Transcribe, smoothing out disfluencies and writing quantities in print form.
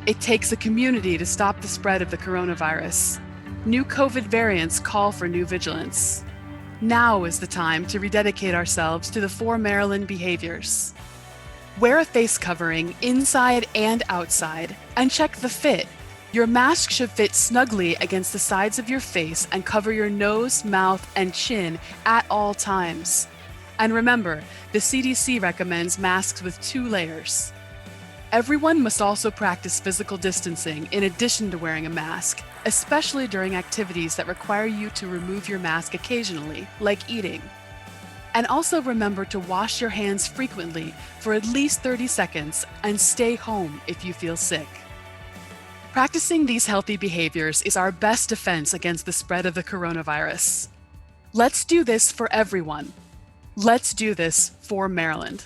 It takes a community to stop the spread of the coronavirus. New COVID variants call for new vigilance. Now is the time to rededicate ourselves to the 4 Maryland behaviors. Wear a face covering inside and outside, and check the fit. Your mask should fit snugly against the sides of your face and cover your nose, mouth, and chin at all times. And remember, the CDC recommends masks with 2 layers. Everyone must also practice physical distancing in addition to wearing a mask, especially during activities that require you to remove your mask occasionally, like eating. And also remember to wash your hands frequently for at least 30 seconds and stay home if you feel sick. Practicing these healthy behaviors is our best defense against the spread of the coronavirus. Let's do this for everyone. Let's do this for Maryland.